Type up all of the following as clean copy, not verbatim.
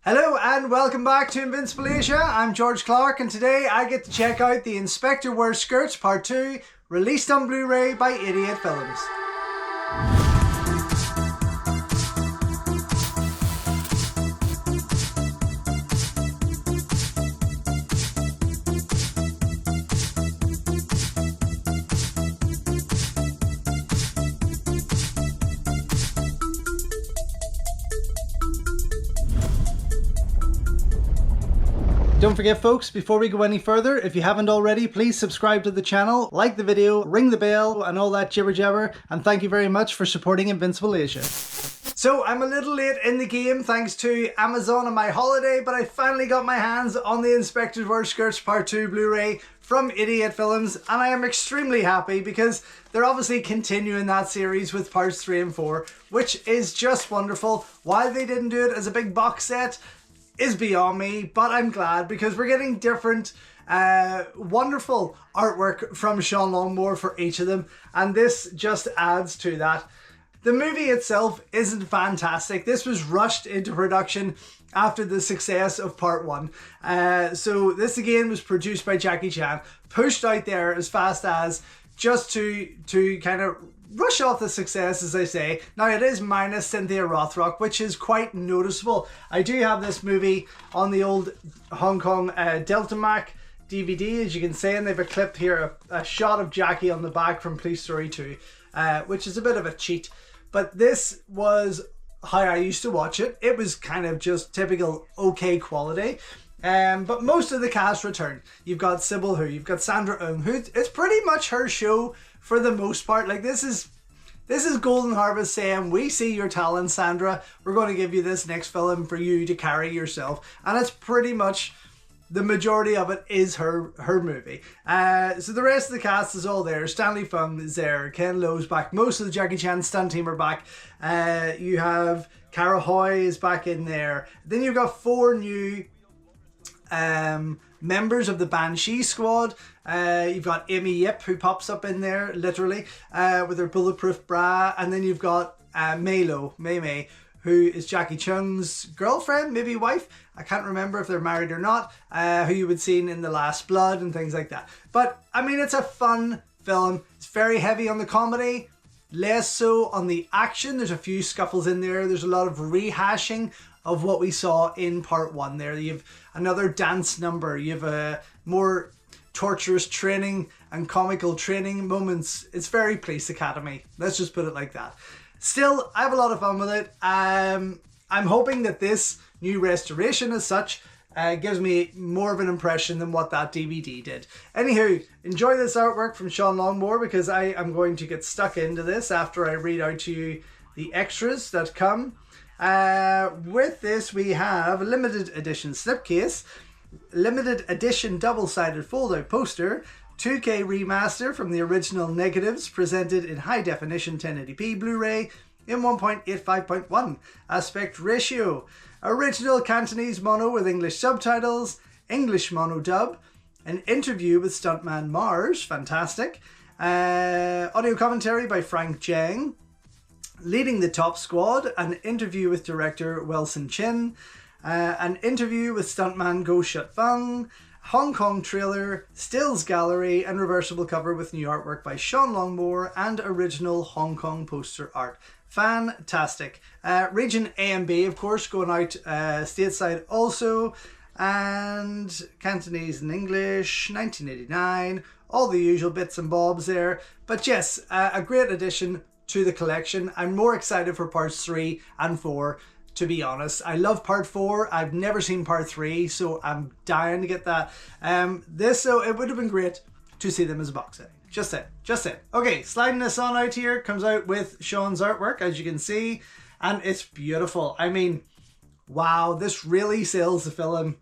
Hello and welcome back to Invincible Asia. I'm George Clark and today I get to check out the Inspector Wears Skirts Part 2 released on Blu-ray by Idiot Films. Don't forget folks, before we go any further, if you haven't already, please subscribe to the channel, like the video, ring the bell and all that jibber jabber, and thank you very much for supporting Invincible Asia. So I'm a little late in the game thanks to Amazon and my holiday, but I finally got my hands on the Inspector Wears Skirts Part 2 Blu-ray from Idiot Films, and I am extremely happy because they're obviously continuing that series with parts 3 and 4, which is just wonderful. Why they didn't do it as a big box set is beyond me, but I'm glad because we're getting different wonderful artwork from Sean Longmore for each of them, and this just adds to that. The movie itself isn't fantastic. This was rushed into production after the success of part 1. So this again was produced by Jackie Chan, pushed out there as fast as just to kind of rush off the success, as I say. Now it is minus Cynthia Rothrock, which is quite noticeable. I do have this movie on the old Hong Kong Deltamac DVD, as you can see, and they've clipped here a shot of Jackie on the back from Police Story 2, which is a bit of a cheat. But this was how I used to watch it. It was kind of just typical okay quality. But most of the cast returned. You've got Sybil Hu, you've got Sandra Eung, who it's pretty much her show for the most part. Like this is Golden Harvest saying, we see your talent, Sandra, we're going to give you this next film for you to carry yourself, and it's pretty much the majority of it is her movie. So the rest of the cast is all there. Stanley Fung is there, Ken Lo's back, most of the Jackie Chan stunt team are back. You have Cara Hoy is back in there. Then you've got 4 new members of the Banshee squad. You've got Amy Yip, who pops up in there literally with her bulletproof bra, and then you've got Mei, who is Jackie Chung's girlfriend, maybe wife, I can't remember if they're married or not, who you would seen in The Last Blood and things like that. But I mean, it's a fun film. It's very heavy on the comedy, less so on the action. There's a few scuffles in there. There's a lot of rehashing of what we saw in part 1 there. You have another dance number, you have a more torturous training and comical training moments. It's very Police Academy, let's just put it like that. Still, I have a lot of fun with it. I'm hoping that this new restoration as such gives me more of an impression than what that DVD did. Anywho, enjoy this artwork from Sean Longmore, because I am going to get stuck into this after I read out to you the extras that come. With this we have a limited edition slipcase, limited edition double-sided fold-out poster, 2K remaster from the original negatives presented in high definition 1080p Blu-ray in 1.85.1 aspect ratio, original Cantonese mono with English subtitles, English mono dub, an interview with stuntman Mars, fantastic, audio commentary by Frank Jang, leading the top squad, an interview with director Wilson Chin, an interview with stuntman Go Shut Fung, Hong Kong trailer, stills gallery, and reversible cover with new artwork by Sean Longmore and original Hong Kong poster art. Fantastic. Region A and B, of course, going out stateside also, and Cantonese and English, 1989, all the usual bits and bobs there. But yes, a great addition to the collection. I'm more excited for parts 3 and 4, to be honest. I love part 4. I've never seen part 3, so I'm dying to get that. So it would have been great to see them as a box set. Just it. Okay, sliding this on out here, comes out with Sean's artwork, as you can see, and it's beautiful. I mean, wow, this really sells the film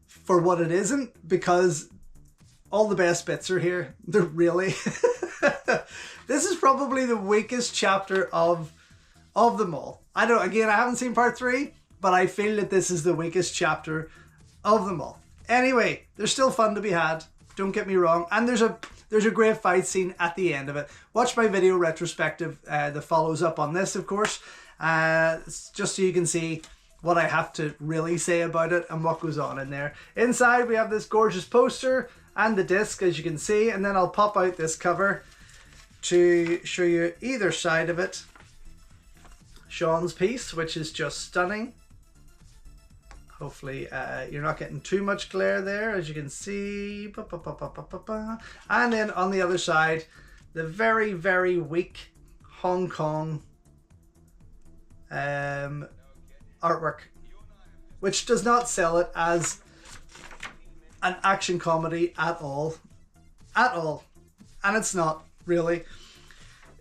for what it isn't, because all the best bits are here. They're really... This is probably the weakest chapter of them all. I haven't seen part 3, but I feel that this is the weakest chapter of them all. Anyway, they're still fun to be had, don't get me wrong, and there's a great fight scene at the end of it. Watch my video retrospective that follows up on this, of course, just so you can see what I have to really say about it and what goes on in there. Inside we have this gorgeous poster and the disc, as you can see, and then I'll pop out this cover to show you either side of it. Sean's piece, which is just stunning. Hopefully you're not getting too much glare there, as you can see. And then on the other side, the very, very weak Hong Kong artwork, which does not sell it as an action comedy at all. And it's not really.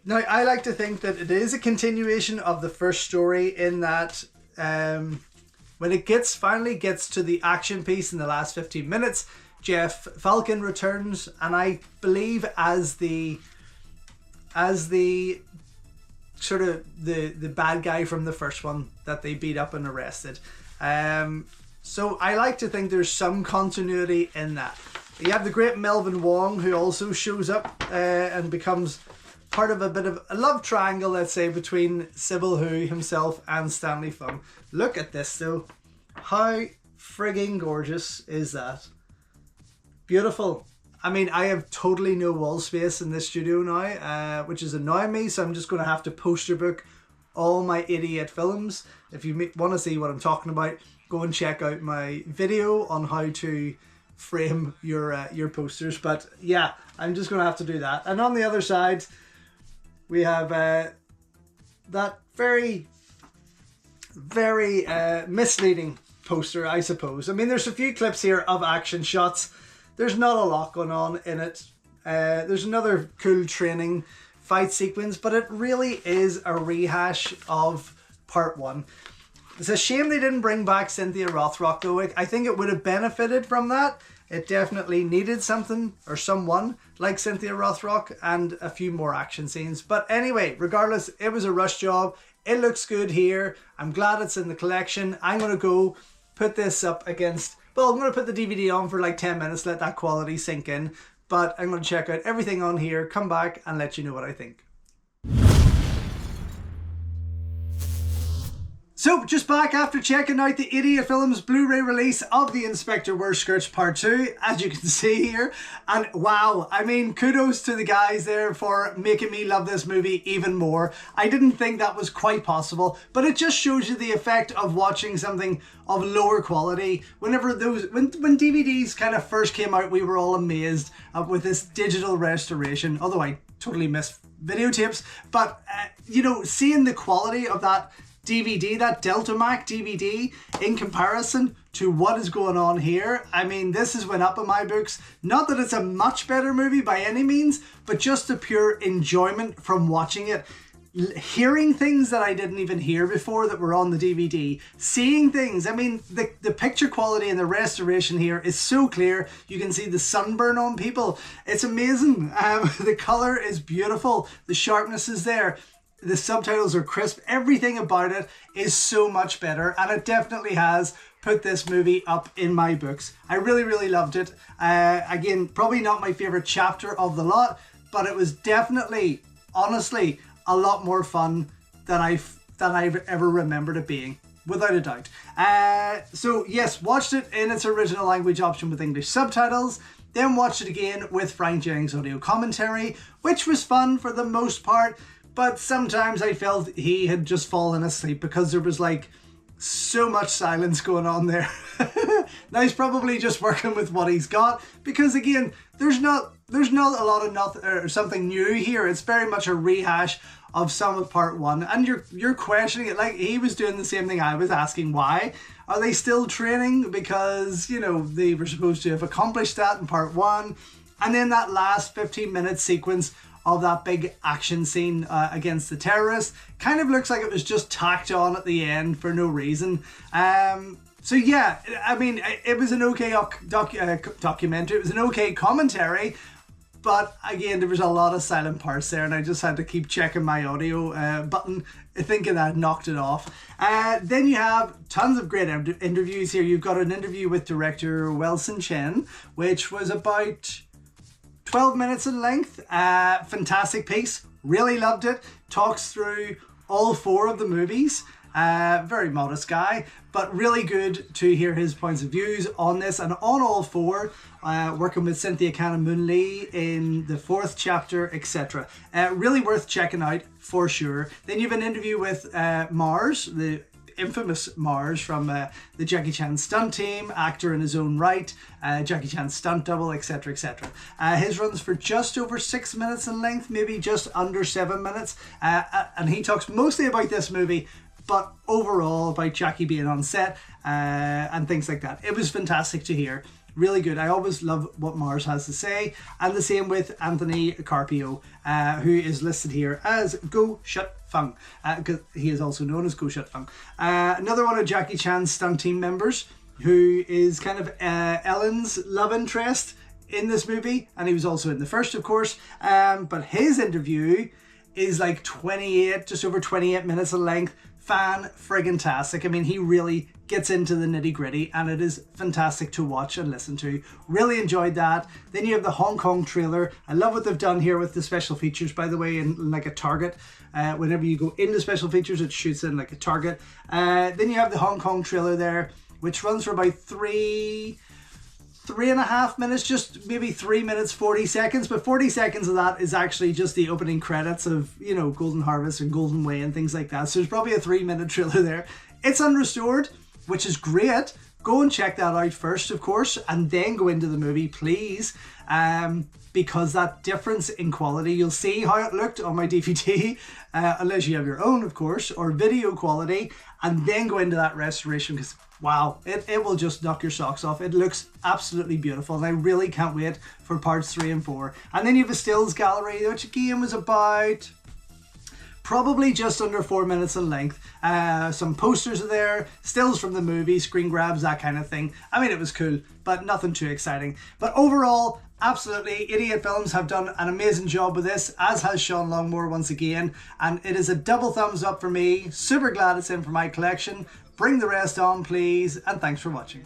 Now, I like to think that it is a continuation of the first story, in that when it finally gets to the action piece in the last 15 minutes, Jeff Falcon returns, and I believe as the sort of the bad guy from the first one that they beat up and arrested. So I like to think there's some continuity in that. You have the great Melvin Wong, who also shows up and becomes part of a bit of a love triangle, let's say, between Sybil Hu himself and Stanley Fung. Look at this though. How frigging gorgeous is that? Beautiful. I mean, I have totally no wall space in this studio now, which is annoying me, so I'm just going to have to poster book all my 88 films. If you want to see what I'm talking about, go and check out my video on how to frame your posters. But yeah, I'm just going to have to do that. And on the other side, we have that very, very misleading poster, I suppose. I mean, there's a few clips here of action shots. There's not a lot going on in it. There's another cool training fight sequence, but it really is a rehash of part one. It's a shame they didn't bring back Cynthia Rothrock though. I think it would have benefited from that. It definitely needed something or someone like Cynthia Rothrock and a few more action scenes. But anyway, regardless, it was a rush job. It looks good here. I'm glad it's in the collection. I'm going to go put this up against... Well, I'm going to put the DVD on for like 10 minutes, let that quality sink in. But I'm going to check out everything on here, come back and let you know what I think. So, just back after checking out the 88 Films Blu-ray release of The Inspector Wears Skirts Part 2, as you can see here. And wow, I mean, kudos to the guys there for making me love this movie even more. I didn't think that was quite possible, but it just shows you the effect of watching something of lower quality. Whenever when DVDs kind of first came out, we were all amazed with this digital restoration, although I totally miss videotapes. But, you know, seeing the quality of that DVD, that Deltamac DVD, in comparison to what is going on here, I mean, this has went up in my books. Not that it's a much better movie by any means, but just the pure enjoyment from watching it. Hearing things that I didn't even hear before that were on the DVD. Seeing things, I mean, the picture quality and the restoration here is so clear. You can see the sunburn on people. It's amazing. The color is beautiful. The sharpness is there. The subtitles are crisp. Everything about it is so much better, and it definitely has put this movie up in my books. I really, really loved it. Again, probably not my favorite chapter of the lot, but it was definitely, honestly, a lot more fun than I've ever remembered it being, without a doubt. So yes, watched it in its original language option with English subtitles. Then watched it again with Frank Jennings' audio commentary, which was fun for the most part. But sometimes I felt he had just fallen asleep because there was like so much silence going on there. Now he's probably just working with what he's got, because again, there's not a lot of nothing or something new here. It's very much a rehash of some of part one, and you're questioning it. Like, he was doing the same thing I was asking. Why are they still training? Because, you know, they were supposed to have accomplished that in part one, and then that last 15-minute sequence of that big action scene against the terrorists kind of looks like it was just tacked on at the end for no reason. So yeah, I mean, it was an okay documentary, it was an okay commentary, but again, there was a lot of silent parts there, and I just had to keep checking my audio button, thinking I'd knocked it off. Then you have tons of great interviews here. You've got an interview with director Wilson Chen, which was about 12 minutes in length. Fantastic piece, really loved it. Talks through all four of the movies. Very modest guy, but really good to hear his points of views on this and on all four, working with Cynthia Cannon-Moon Lee in the 4th chapter, etc. Really worth checking out for sure. Then you have an interview with Mars, the infamous Mars from the Jackie Chan stunt team, actor in his own right, Jackie Chan stunt double, etc, etc. His runs for just over 6 minutes in length, maybe just under 7 minutes, and he talks mostly about this movie, but overall about Jackie being on set and things like that. It was fantastic to hear. Really good. I always love what Mars has to say. And the same with Anthony Carpio, who is listed here as Go Shut Fung, because he is also known as Go Shut Fung. Another one of Jackie Chan's stunt team members, who is kind of Ellen's love interest in this movie, and he was also in the first, of course. But his interview is like 28, just over 28 minutes in length. Fan-friggin-tastic. I mean, he really gets into the nitty-gritty, and it is fantastic to watch and listen to. Really enjoyed that. Then you have the Hong Kong trailer. I love what they've done here with the special features, by the way, in like a target. Whenever you go into special features, it shoots in like a target. Then you have the Hong Kong trailer there, which runs for about 3.5 minutes, just maybe 3 minutes 40 seconds, but 40 seconds of that is actually just the opening credits of, you know, Golden Harvest and Golden Way and things like that. So there's probably a 3-minute trailer there. It's unrestored, which is great. Go and check that out first, of course, and then go into the movie, please, because that difference in quality, you'll see how it looked on my DVD, unless you have your own, of course, or video quality, and then go into that restoration, because wow, it will just knock your socks off. It looks absolutely beautiful, and I really can't wait for parts 3 and 4. And then you have a stills gallery, which again was about probably just under 4 minutes in length. Some posters are there, stills from the movie, screen grabs, that kind of thing. I mean, it was cool, but nothing too exciting. But overall, absolutely, 88 Films have done an amazing job with this, as has Sean Longmore once again. And it is a double thumbs up for me. Super glad it's in for my collection. Bring the rest on, please, and thanks for watching.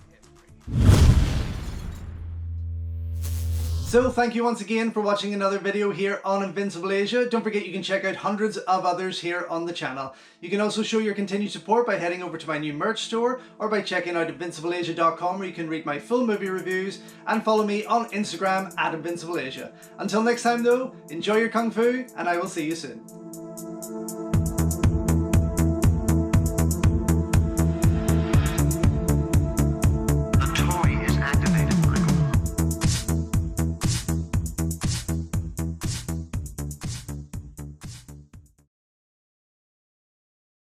So thank you once again for watching another video here on Invincible Asia. Don't forget you can check out hundreds of others here on the channel. You can also show your continued support by heading over to my new merch store or by checking out invincibleasia.com, where you can read my full movie reviews and follow me on Instagram at Invincible Asia. Until next time though, enjoy your Kung Fu, and I will see you soon.